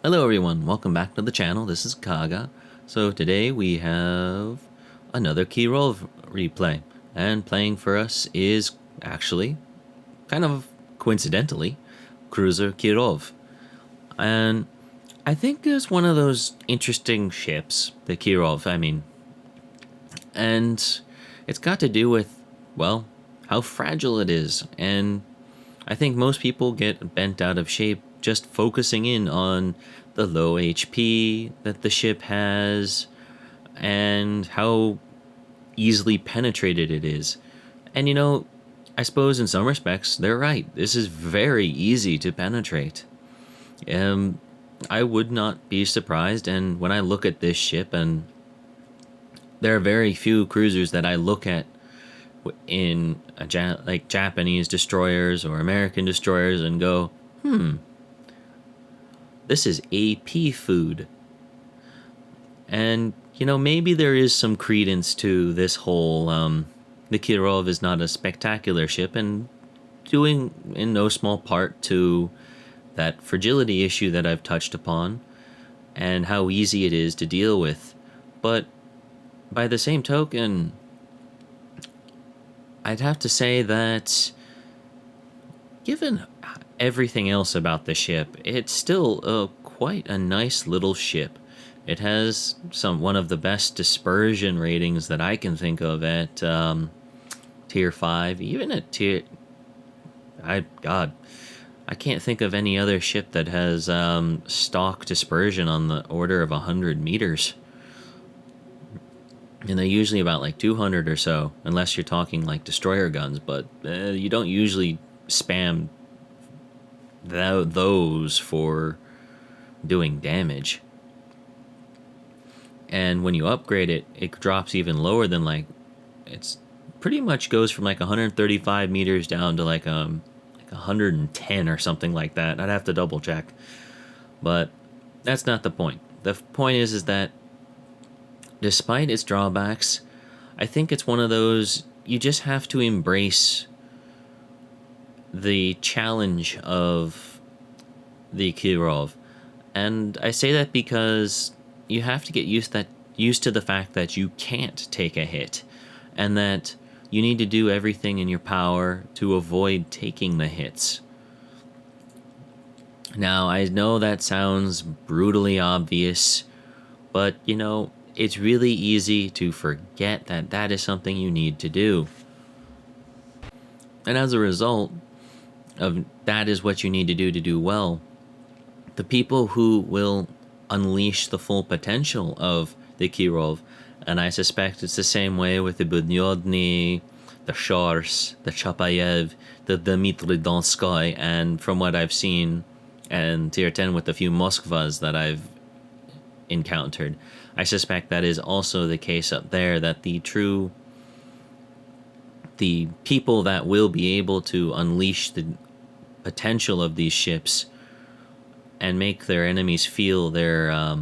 Hello everyone, welcome back to the channel. This is Kaga. So today we have another Kirov replay. And playing for us is actually, kind of coincidentally, Cruiser Kirov. And I think it's one of those interesting ships, the Kirov, I mean. And it's got to do with, well, how fragile it is. And I think most people get bent out of shape just focusing in on the low HP that the ship has and how easily penetrated it is. And I suppose in some respects they're right. This is very easy to penetrate. Um, I would not be surprised. And when I look at this ship, and there are very few cruisers that I look at in like Japanese destroyers or American destroyers and go, this is AP food. And, maybe there is some credence to this whole, the Kirov is not a spectacular ship, and doing in no small part to that fragility issue that I've touched upon, and how easy it is to deal with. But by the same token, I'd have to say that given everything else about the ship, it's still quite a nice little ship. It has one of the best dispersion ratings that I can think of at tier 5, even at tier... I can't think of any other ship that has stock dispersion on the order of 100 meters. And they're usually about like 200 or so, unless you're talking like destroyer guns, but you don't usually spam those for doing damage. And when you upgrade it, it drops even lower than it's pretty much goes from like 135 meters down to like 110 or something like that. I'd have to double check, but that's not the point. The point is that despite its drawbacks, I think it's one of those you just have to embrace the challenge of the Kirov. And I say that because you have to get used to the fact that you can't take a hit, and that you need to do everything in your power to avoid taking the hits. Now, I know that sounds brutally obvious, but it's really easy to forget that that is something you need to do. And as a result of that is what you need to do well, the people who will unleash the full potential of the Kirov, and I suspect it's the same way with the Bunyodny, the Shars, the Chapayev, the Dmitry Donskoy, and from what I've seen, and tier 10 with the few Moskvas that I've encountered, I suspect that is also the case up there, that the people that will be able to unleash the potential of these ships and make their enemies feel their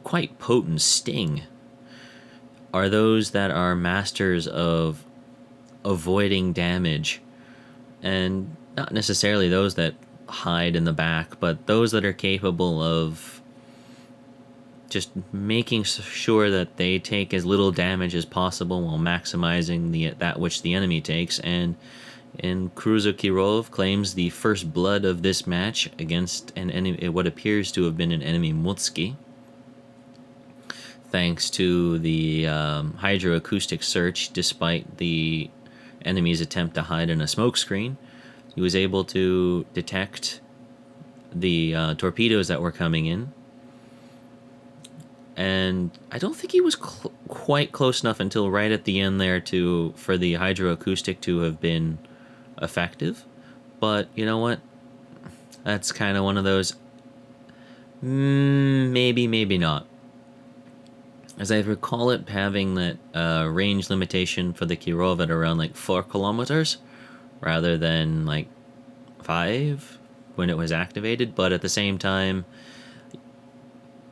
quite potent sting are those that are masters of avoiding damage, and not necessarily those that hide in the back, but those that are capable of just making sure that they take as little damage as possible while maximizing that which the enemy takes. And Cruiser Kirov claims the first blood of this match against an enemy, what appears to have been an enemy Mutsky, thanks to the hydroacoustic search. Despite the enemy's attempt to hide in a smokescreen, he was able to detect the torpedoes that were coming in. And I don't think he was quite close enough until right at the end there for the hydroacoustic to have been effective. But you know what? That's kind of one of those maybe not. As I recall it having that range limitation for the Kirov at around like 4 kilometers rather than like 5 when it was activated. But at the same time,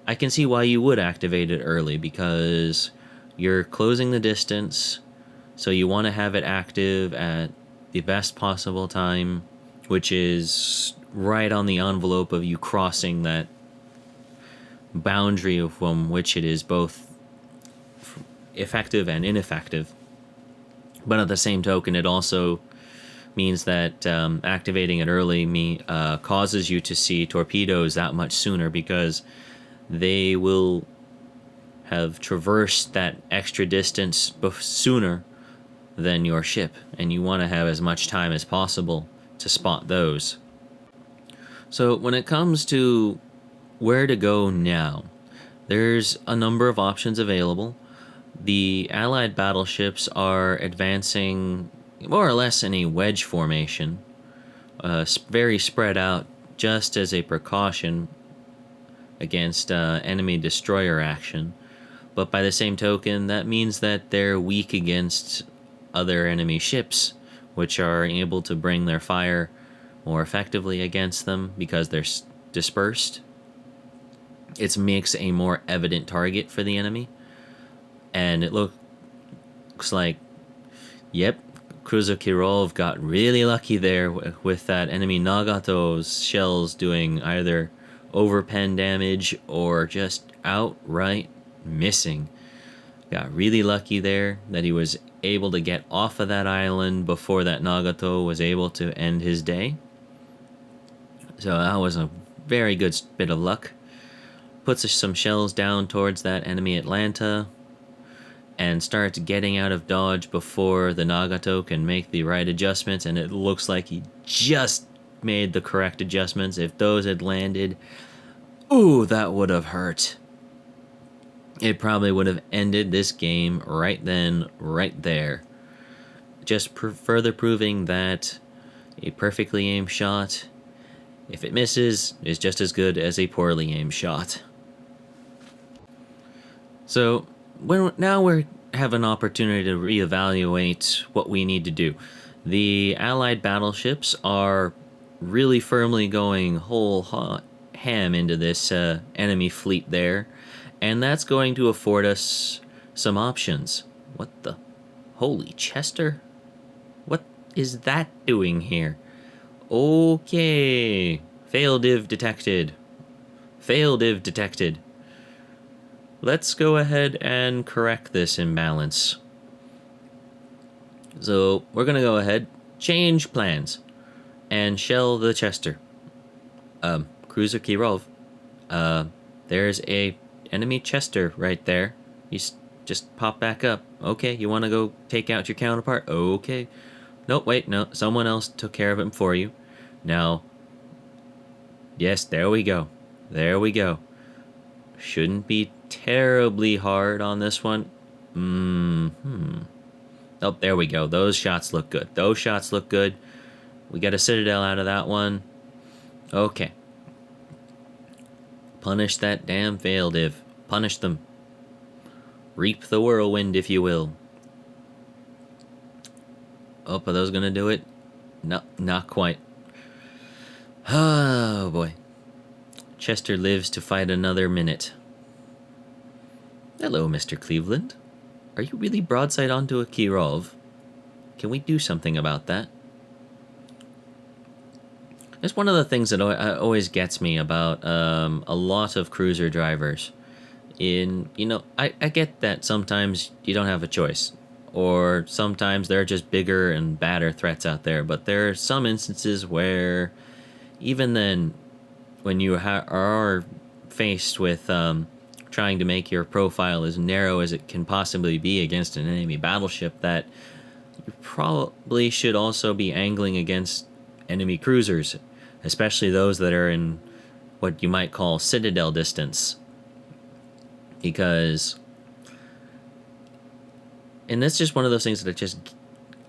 I can see why you would activate it early, because you're closing the distance, so you want to have it active at the best possible time, which is right on the envelope of you crossing that boundary from which it is both effective and ineffective. But at the same token, it also means that activating it early causes you to see torpedoes that much sooner, because they will have traversed that extra distance sooner than your ship, and you want to have as much time as possible to spot those. So when it comes to where to go now, there's a number of options available. The Allied battleships are advancing more or less in a wedge formation, very spread out, just as a precaution against enemy destroyer action. But by the same token, that means that they're weak against other enemy ships, which are able to bring their fire more effectively against them because they're dispersed. It makes a more evident target for the enemy. And it looks like, yep, Cruiser Kirov got really lucky there with that enemy Nagato's shells doing either overpen damage or just outright missing. Got really lucky there that he was able to get off of that island before that Nagato was able to end his day. So that was a very good bit of luck. Puts some shells down towards that enemy Atlanta and starts getting out of dodge before the Nagato can make the right adjustments, and it looks like he just made the correct adjustments. If those had landed, ooh, that would have hurt. It probably would have ended this game right then, right there. Just further proving that a perfectly aimed shot, if it misses, is just as good as a poorly aimed shot. So now we have an opportunity to reevaluate what we need to do. The Allied battleships are really firmly going whole ham into this enemy fleet there, and that's going to afford us some options. What the? Holy Chester? What is that doing here? Okay. Fail div detected. Fail div detected. Let's go ahead and correct this imbalance. So we're going to go ahead, change plans, and shell the Chester. Cruiser Kirov. There's a enemy Chester right there. He's just pop back up. Okay, you want to go take out your counterpart? Okay. Nope, wait, no. Someone else took care of him for you. Now, yes, there we go. There we go. Shouldn't be terribly hard on this one. Oh, there we go. Those shots look good. Those shots look good. We got a Citadel out of that one. Okay. Punish that damn fail div. Punish them. Reap the whirlwind, if you will. Oh, are those gonna do it? No, not quite. Oh, boy. Chester lives to fight another minute. Hello, Mr. Cleveland. Are you really broadside onto a Kirov? Can we do something about that? It's one of the things that always gets me about a lot of cruiser drivers. I get that sometimes you don't have a choice, or sometimes there are just bigger and badder threats out there, but there are some instances where even then, when you are faced with trying to make your profile as narrow as it can possibly be against an enemy battleship, that you probably should also be angling against enemy cruisers, especially those that are in what you might call citadel distance. Because, and that's just one of those things that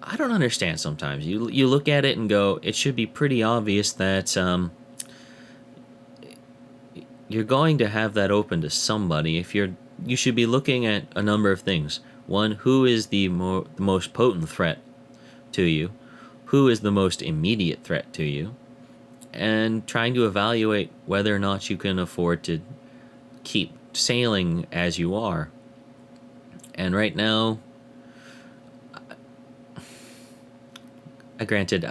I don't understand sometimes. You look at it and go, it should be pretty obvious that you're going to have that open to somebody. You should be looking at a number of things. One, who is the most potent threat to you? Who is the most immediate threat to you? And trying to evaluate whether or not you can afford to keep sailing as you are. And right now, granted,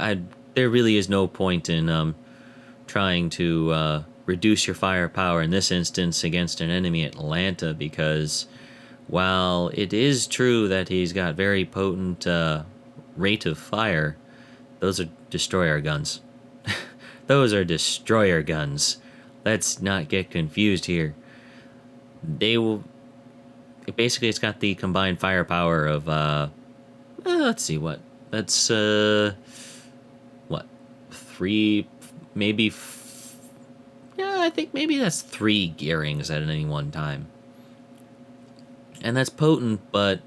there really is no point in trying to reduce your firepower in this instance against an enemy Atlanta, because while it is true that he's got very potent rate of fire, those are destroyer guns. Those are destroyer guns. Let's not get confused here. They will. Basically, it's got the combined firepower of let's see what. That's what, three, maybe. Yeah, I think maybe that's 3 gearings at any one time. And that's potent, but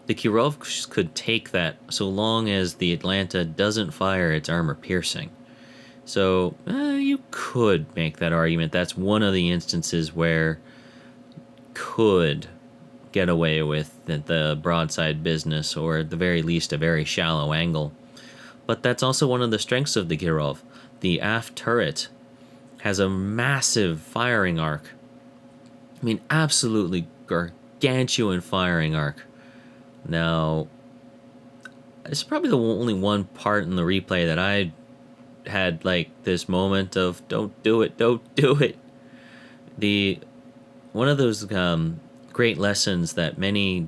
the Kirov could take that so long as the Atlanta doesn't fire its armor piercing. So you could make that argument. That's one of the instances where could get away with the broadside business, or at the very least a very shallow angle. But that's also one of the strengths of the Kirov. The aft turret has a massive firing arc. I mean, absolutely gargantuan firing arc. Now, it's probably the only one part in the replay that I had like this moment of don't do it, don't do it. One of those great lessons that many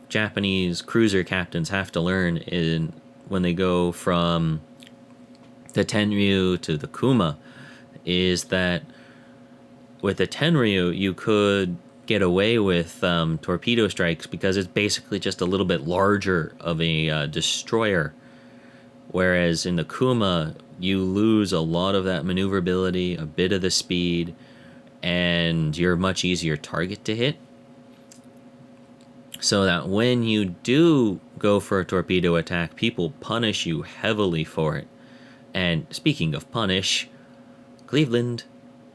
Japanese cruiser captains have to learn when they go from the Tenryu to the Kuma is that with the Tenryu you could get away with torpedo strikes because it's basically just a little bit larger of a destroyer, whereas in the Kuma you lose a lot of that maneuverability, a bit of the speed, and you're a much easier target to hit. So that when you do go for a torpedo attack, people punish you heavily for it. And speaking of punish, Cleveland,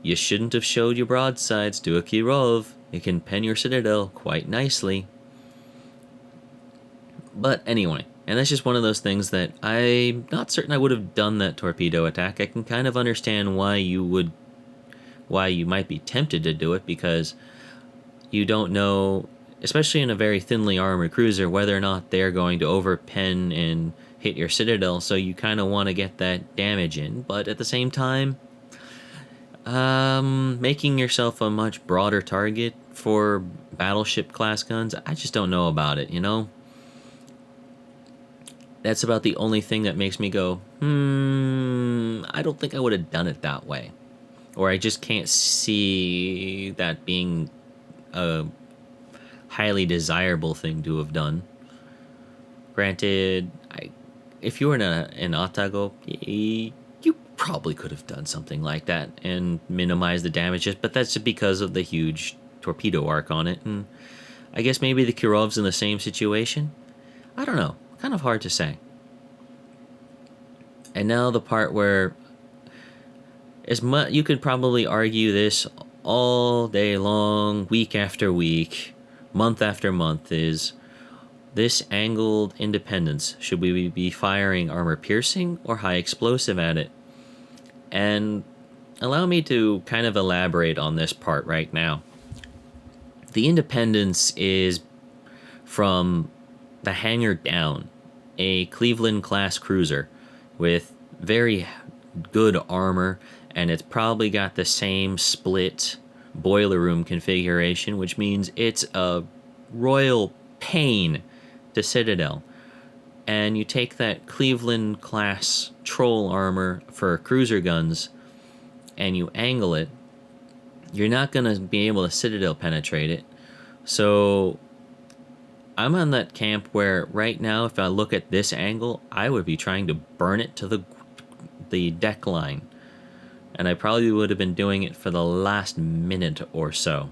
you shouldn't have showed your broadsides to a Kirov. It can pen your citadel quite nicely. But anyway, and that's just one of those things that I'm not certain I would have done that torpedo attack. I can kind of understand why you might be tempted to do it, because you don't know, especially in a very thinly armored cruiser, whether or not they're going to overpen and hit your citadel, so you kind of want to get that damage in. But at the same time, making yourself a much broader target for battleship class guns, I just don't know about it, you know? That's about the only thing that makes me go, I don't think I would have done it that way. Or I just can't see that being a highly desirable thing to have done. Granted, if you were in an Atago, you probably could have done something like that and minimize the damages, but that's because of the huge torpedo arc on it. And I guess maybe the Kirov's in the same situation. I don't know. Kind of hard to say. And now the part where you could probably argue this all day long, week after week, month after month, is this angled independence. Should we be firing armor piercing or high explosive at it? And allow me to kind of elaborate on this part right now. The independence is from the hangar down, a Cleveland class cruiser with very good armor, and it's probably got the same split boiler room configuration, which means it's a royal pain to Citadel. And you take that Cleveland class troll armor for cruiser guns and you angle it, you're not going to be able to Citadel penetrate it. So I'm on that camp where right now, if I look at this angle, I would be trying to burn it to the deck line. And I probably would have been doing it for the last minute or so.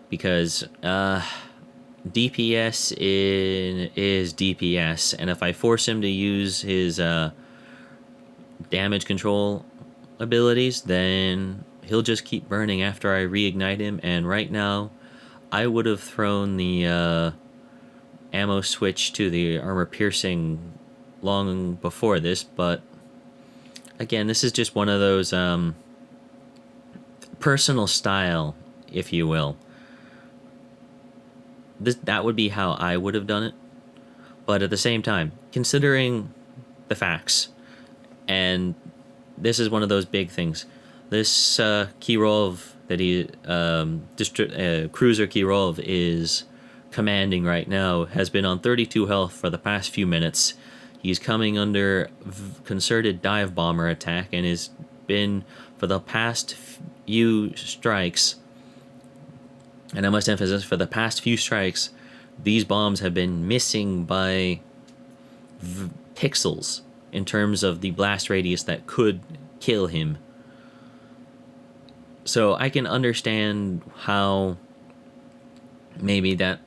Because DPS is DPS, and if I force him to use his damage control abilities, then he'll just keep burning after I reignite him. And right now, I would have thrown the ammo switch to the armor piercing long before this, but again, this is just one of those personal style, if you will. That would be how I would have done it. But at the same time, considering the facts, And this is one of those big things. This Kirov that cruiser Kirov is commanding right now has been on 32 health for the past few minutes. He's coming under concerted dive bomber attack and has been for the past few strikes. And I must emphasize, for the past few strikes, these bombs have been missing by pixels in terms of the blast radius that could kill him. So I can understand how maybe that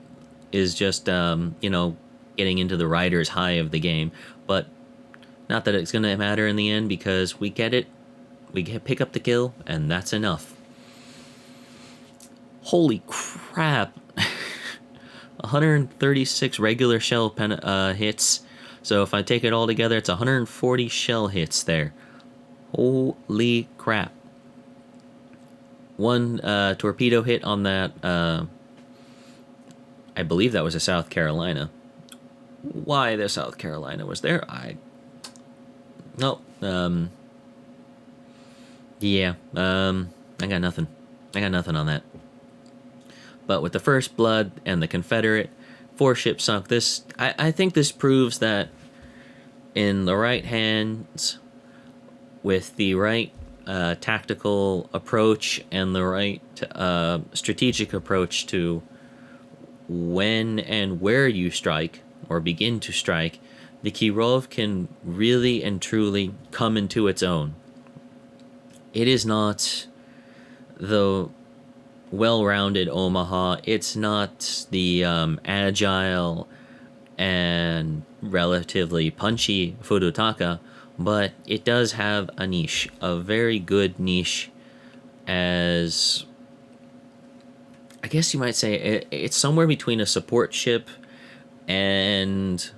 is just, getting into the rider's high of the game. But not that it's going to matter in the end, because we get it. We pick up the kill, and that's enough. Holy crap. 136 regular shell hits. So if I take it all together, it's 140 shell hits there. Holy crap. One torpedo hit on that, I believe that was a South Carolina. Why the South Carolina was there, yeah, I got nothing. I got nothing on that. But with the First Blood and the Confederate, 4 ships sunk. I think this proves that in the right hands, with the right tactical approach and the right strategic approach to when and where you strike or begin to strike, the Kirov can really and truly come into its own. It is not the well-rounded Omaha. It's not the agile and relatively punchy Fudutaka, but it does have a niche, a very good niche, as I guess you might say it's somewhere between a support ship and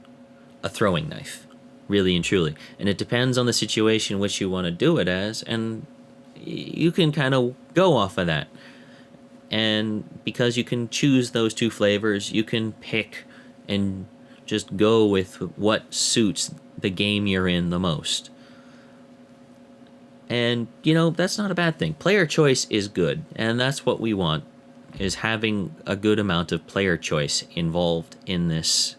a throwing knife, really and truly. And it depends on the situation which you want to do it as, and you can kind of go off of that. And because you can choose those two flavors, you can pick and just go with what suits the game you're in the most. And, that's not a bad thing. Player choice is good, and that's what we want, is having a good amount of player choice involved in this,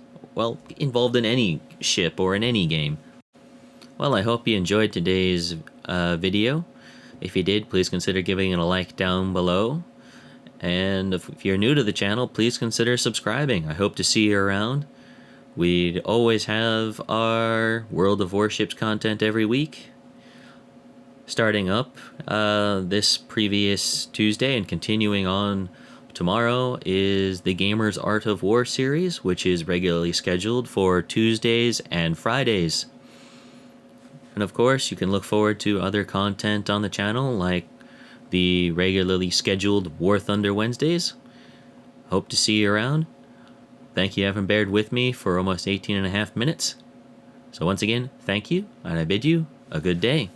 involved in any ship or in any game. Well, I hope you enjoyed today's video. If you did, please consider giving it a like down below. And if you're new to the channel, please consider subscribing. I hope to see you around. We'd always have our World of Warships content every week. Starting up this previous Tuesday and continuing on tomorrow is the Gamer's Art of War series, which is regularly scheduled for Tuesdays and Fridays. And of course, you can look forward to other content on the channel, like the regularly scheduled War Thunder Wednesdays. Hope to see you around. Thank you for having bared with me for almost 18 and a half minutes. So once again, thank you, and I bid you a good day.